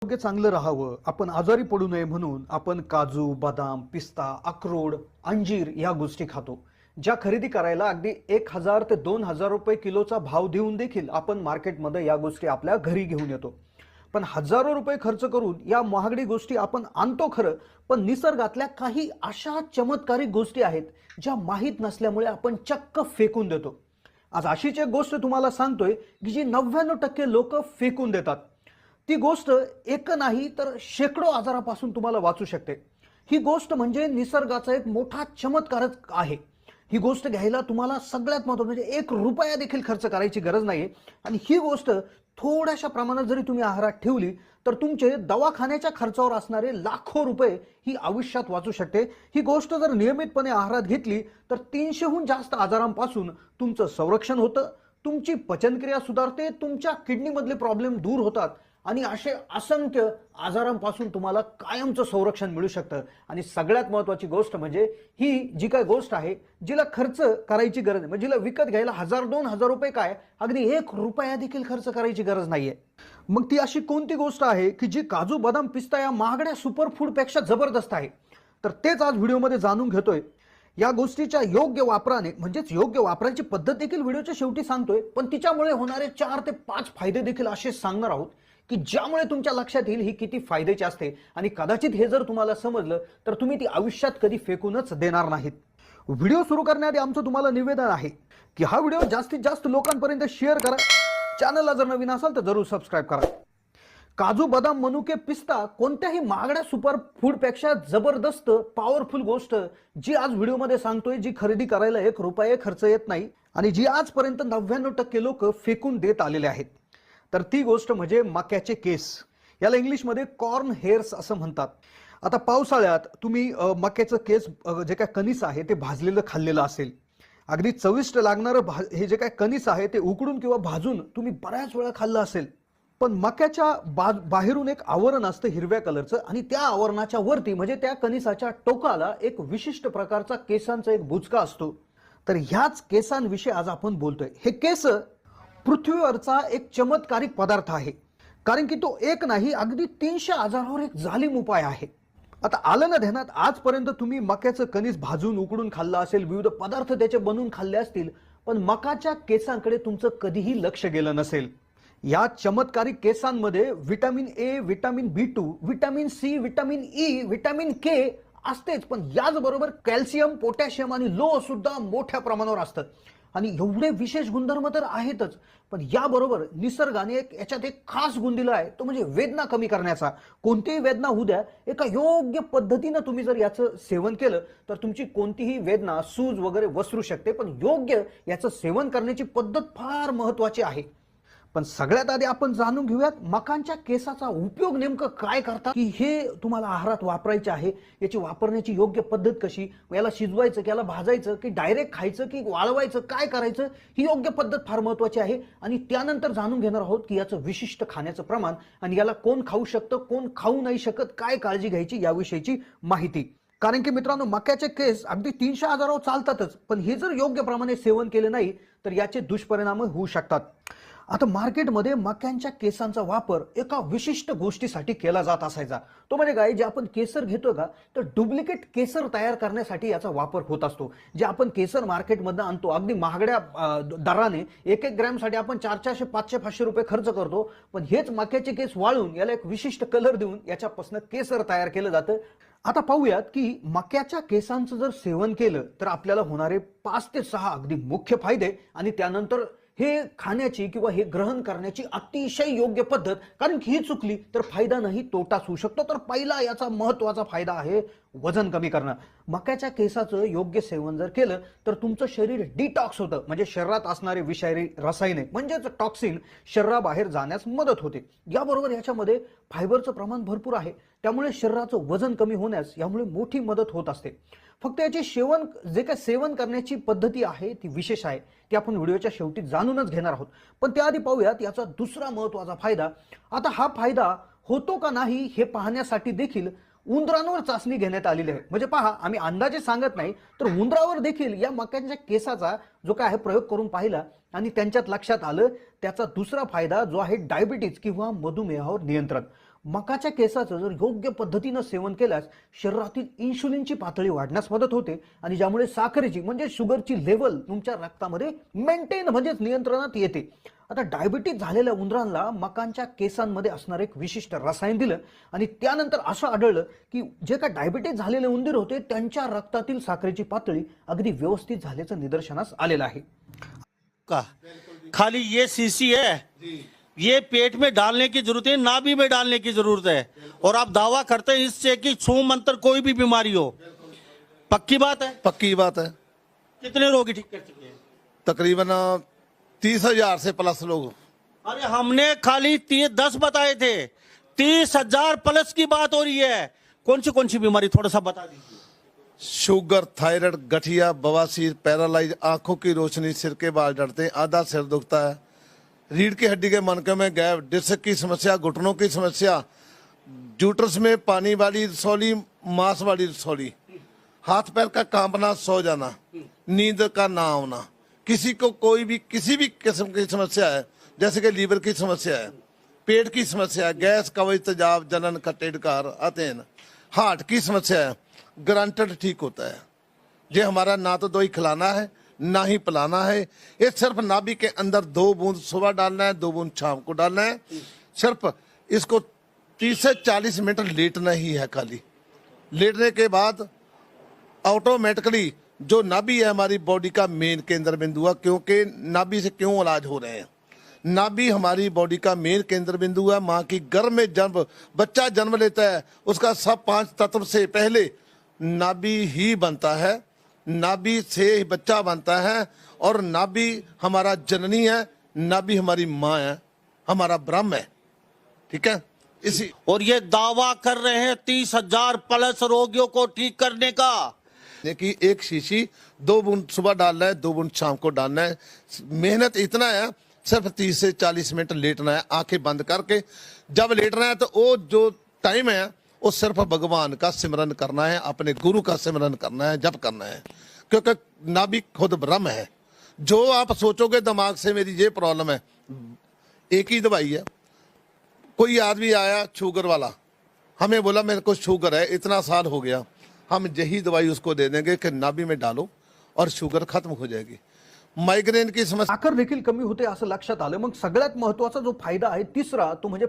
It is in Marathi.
आरोग्य चांगलं राहावं, आपण आजारी पडू नये म्हणून आपण काजू, बदाम, पिस्ता, अक्रोड, अंजीर या गोष्टी खातो. ज्या खरेदी करायला अगदी 1000 ते 2000 रुपये किलोचा भाव देऊन देखील आपण मार्केटमध्ये या गोष्टी आपल्या घरी घेऊन येतो. पण हजारो रुपये खर्च करून या महागडी गोष्टी आपण आणतो खरं, पण निसर्गातल्या काही अशा चमत्कारिक गोष्टी आहेत ज्या माहीत नसल्यामुळे आपण चक्क फेकून देतो. आज अशीच एक गोष्ट तुम्हाला सांगतोय की जी 99% लोक फेकून देतात. ती गोष्ट एक नाही तर शेकडो आजारापासून तुम्हाला वाचू शकते. ही गोष्ट म्हणजे निसर्गाचा एक मोठा चमत्कारच आहे. ही गोष्ट घ्यायला तुम्हाला सगळ्यात महत्त्वाचं म्हणजे 1 रुपया देखील खर्च करायची गरज नाहीये. आणि ही गोष्ट थोड्याशा प्रमाणात जरी तुम्ही आहारात ठेवली तर तुमचे दवाखान्याच्या खर्चावर असणारे लाखो रुपये ही आयुष्यात वाचू शकते. ही गोष्ट जर नियमितपणे आहारात घेतली तर 300हून जास्त आजारांपासून तुमचं संरक्षण होतं, तुमची पचनक्रिया सुधारते, तुमच्या किडनीमधले प्रॉब्लेम दूर होतात आणि असे असंख्य आजारांपासून तुम्हाला कायमचं संरक्षण मिळू शकतं. आणि सगळ्यात महत्त्वाची गोष्ट म्हणजे ही जी काय गोष्ट आहे जिला खर्च करायची गरज नाही, म्हणजे जिला विकत घ्यायला 1000-2000 रुपये काय, अगदी 1 रुपया देखील खर्च करायची गरज नाहीये. मग ती अशी कोणती गोष्ट आहे की जी काजू, बदाम, पिस्ता या महागड्या सुपरफूडपेक्षा जबरदस्त आहे? तर तेच आज व्हिडिओमध्ये जाणून घेतोय. या गोष्टीच्या योग्य वापराने म्हणजेच योग्य वापरायची पद्धत देखील व्हिडिओच्या शेवटी सांगतोय, पण तिच्यामुळे होणारे 4 ते 5 फायदे देखील असे सांगणार आहोत की ज्यामुळे तुमच्या लक्षात येईल ही किती फायद्याची असते. आणि कदाचित हे जर तुम्हाला समजलं तर तुम्ही ती आयुष्यात कधी फेकूनच देणार नाहीत. व्हिडिओ सुरू करण्याआधी आमचं तुम्हाला निवेदन आहे की हा व्हिडिओ जास्तीत जास्त लोकांपर्यंत शेअर करा. चॅनलला जर नवीन असाल तर जरूर सबस्क्राईब करा. काजू, बदाम, मनुके, पिस्ता कोणत्याही महागड्या सुपर फूडपेक्षा जबरदस्त पॉवरफुल गोष्ट जी आज व्हिडिओमध्ये सांगतोय, जी खरेदी करायला 1 रुपया खर्च येत नाही आणि जी आजपर्यंत 99% लोक फेकून देत आलेले आहेत. तर ती गोष्ट म्हणजे मक्याचे केस. याला इंग्लिशमध्ये कॉर्न हेअर्स असं म्हणतात. आता पावसाळ्यात तुम्ही मक्याचं केस जे काय कणीस आहे ते भाजलेलं खाल्लेलं असेल. अगदी चविष्ट लागणारं हे जे काय कणीस आहे ते उकडून किंवा भाजून तुम्ही बऱ्याच वेळा खाल्लं असेल. पण मक्याच्या बाहेरून एक आवरण असतं हिरव्या कलरचं आणि त्या आवरणाच्या वरती म्हणजे त्या कणीसाच्या टोकाला एक विशिष्ट प्रकारचा केसांचा एक बुचका असतो. तर ह्याच केसांविषयी आज आपण बोलतोय. हे केस पृथ्वीवरचा एक चमत्कारिक पदार्थ आहे, कारण की तो एक नाही अगदी 300 आजारावर एक जालिम उपाय आहे. आता आलं ना ध्यानात, आजपर्यंत तुम्ही मक्याचं कणीस भाजून उकडून खाल्लं असेल, विविध पदार्थ त्याचे बनवून खाल्ले असतील, पण मकाच्या केसांकडे तुमचं कधीही लक्ष गेलं नसेल. या चमत्कारिक केसांमध्ये vitamin A, vitamin B2, vitamin C, vitamin E, vitamin K असतेच, पण याचबरोबर कॅल्शियम, पोटॅशियम आणि लोह सुद्धा मोठ्या प्रमाणावर असतं. आणि एवढे विशेष गुणधर्म तर आहेतच, पण याबरोबर निसर्गाने याच्यात एक खास गुण दिला आहे, तो म्हणजे वेदना कमी करण्याचा. कोणतीही वेदना होऊ द्या, एका योग्य पद्धतीनं तुम्ही जर याचं सेवन केलं तर तुमची कोणतीही वेदना, सूज वगैरे वसरू शकते. पण योग्य याचं सेवन करण्याची पद्धत फार महत्त्वाची आहे. पण सगळ्यात आधी आपण जाणून घेऊयात मकांच्या केसाचा उपयोग नेमकं काय करतात, की हे तुम्हाला आहारात वापरायचे आहे. याची वापरण्याची योग्य पद्धत कशी, याला शिजवायचं की याला भाजायचं की डायरेक्ट खायचं की वाळवायचं, काय करायचं, ही योग्य पद्धत फार महत्त्वाची आहे. आणि त्यानंतर जाणून घेणार आहोत की याचं विशिष्ट खाण्याचं प्रमाण आणि याला कोण खाऊ शकतं, कोण खाऊ नाही शकत, काय काळजी घ्यायची याविषयीची माहिती. कारण की मित्रांनो, मक्याचे केस अगदी 300 आजारावर चालतातच, पण हे जर योग्य प्रमाणे सेवन केले नाही तर याचे दुष्परिणाम होऊ शकतात. आता मार्केटमध्ये मक्यांच्या केसांचा वापर एका विशिष्ट गोष्टीसाठी केला जात असायचा. तो म्हणजे काय, जे आपण केसर घेतो का, तर डुप्लिकेट केसर तयार करण्यासाठी याचा वापर होत असतो. जे आपण केसर मार्केटमधून आणतो अगदी महागड्या दराने, 1-1 ग्रॅमसाठी आपण 400, 500, 500 रुपये खर्च करतो. पण हेच मक्याचे केस वाळून याला एक विशिष्ट कलर देऊन याच्यापासून केसर तयार केलं जातं. आता पाहूयात की मक्याच्या केसांचं जर सेवन केलं तर आपल्याला होणारे 5 ते 6 अगदी मुख्य फायदे आणि त्यानंतर हे खाण्याची किंवा हे ग्रहण करण्याची अतिशय योग्य पद्धत. कारण की ही चुकली तर फायदा नाही तोटाच होऊ शकतो. तर पहिला याचा महत्त्वाचा फायदा आहे वजन कमी करणं. मक्याच्या केसाचं योग्य सेवन जर केलं तर तुमचं शरीर डिटॉक्स होतं, म्हणजे शरीरात असणारे विषारी रसायने म्हणजेच टॉक्सिन शरीराबाहेर जाण्यास मदत होते. याबरोबर याच्यामध्ये फायबरचं प्रमाण भरपूर आहे, त्यामुळे शरीराचं वजन कमी होण्यास यामुळे मोठी मदत होत असते. फक्त याचे जे काय सेवन करण्याची पद्धती आहे ती विशेष आहे, ती आपण व्हिडिओच्या शेवटी जाणूनच घेणार आहोत. पण त्याआधी पाहूयात याचा दुसरा महत्त्वाचा फायदा. आता हा फायदा होतो का नाही हे पाहण्यासाठी देखील उंदरांवर चाचणी घेण्यात आलेली आहे. म्हणजे पहा, आम्ही अंदाजे सांगत नाही, तर उंदरावर देखील या मक्याच्या केसाचा जो काय आहे प्रयोग करून पाहिला आणि त्यांच्यात लक्षात आलं त्याचा दुसरा फायदा जो आहे डायबिटीज किंवा मधुमेहावर नियंत्रण. मकाच्या केसाचं जर योग्य पद्धतीनं सेवन केल्यास शरीरातील इन्शुलिनची पातळी वाढण्यास मदत होते आणि ज्यामुळे साखरेची म्हणजे शुगरची लेवल तुमच्या रक्तामध्ये मेंटेन म्हणजेच नियंत्रणात येते. आता डायबिटीज झालेल्या उंदरांना मकांच्या केसांमध्ये असणारं एक विशिष्ट रसायन दिलं आणि त्यानंतर असं आढळलं की जे का डायबिटीज झालेले उंदीर होते त्यांच्या रक्तातील साखरेची पातळी अगदी व्यवस्थित झाल्याचं निदर्शनास आलेलं आहे. का खाली ये शीशी है, ये पेट में डालने की जरूरत है, नाभि में डालने की जरूरत है, और आप दावा करते हैं इससे कि छू मंत्र कोई भी बीमारी हो, पक्की बात है? पक्की बात है। कितने रोगी ठीक कर चुके हैं? तकरीबन 30,000 से प्लस लोग। अरे हमने खाली 10 बताए थे, 30,000 प्लस की बात हो रही है। कौन सी बीमारी थोड़ा सा बता दीजिए। शुगर, थायराइड, गठिया, बवासीर, पैरालाइज, आंखों की रोशनी, सिर के बाल झड़ते हैं, आधा सिर दुखता है, रीढ़ की हड्डी के मनके में गैप, डिस्क की समस्या, घुटनों की समस्या, यूट्रस में पानी वाली रसौली, मांस वाली रसौली, हाथ पैर का कांपना, सो जाना, नींद का ना आना, किसी को कोई भी किसी भी किस्म की समस्या है, जैसे कि लीवर की समस्या है, पेट की समस्या है, गैस, कब्ज, तेजाब, जलन, खट्टे डकार आते हैं, हार्ट की समस्या है, गारंटेड ठीक होता है। ये हमारा ना तो दवाई खिलाना है ना ही पिलाना है, ये सिर्फ नाभि के अंदर 2 बूंद सुबह डालना है, 2 बूंद शाम को डालना है। सिर्फ इसको 30 से 40 मिनट लेटना ही है। खाली लेटने के बाद ऑटोमेटिकली जो नाभि है हमारी बॉडी का मेन केंद्र बिंदु है। क्योंकि नाभि से क्यों इलाज हो रहे हैं, नाभि हमारी बॉडी का मेन केंद्र बिंदु है। माँ की गर्भ में जब बच्चा जन्म लेता है उसका सब 5 तत्व से पहले नाभि ही बनता है, नाभि से ही बच्चा बनता है, और नाभि हमारा जननी है, नाभि हमारी माँ है, हमारा ब्रह्म है। ठीक है, इसी और ये दावा कर रहे हैं 30,000 प्लस रोगियों को ठीक करने का। कि एक शीशी 2 बूंद सुबह डालना है, 2 बूंद शाम को डालना है। मेहनत इतना है, सिर्फ 30 से 40 मिनट लेटना है आंखें बंद करके। जब लेटना है तो वो जो टाइम है वो सिर्फ भगवान का सिमरन करना है, अपने गुरु का सिमरन करना है, जप करना है। क्योंकि नाभि खुद ब्रह्म है। जो आप सोचोगे दिमाग से मेरी ये प्रॉब्लम है, एक ही दवाई है। कोई आदमी आया शुगर वाला, हमें बोला मेरे को शुगर है, इतना साल हो गया, हम यही दवाई उसको दे देंगे कि नाभि में डालो और शुगर खत्म हो जाएगी। माइग्रेन की समस्या साखर देखील कमी होते असं लक्षात आलं. मग सगळ्यात महत्त्वाचा जो फायदा आहे तिसरा तो म्हणजे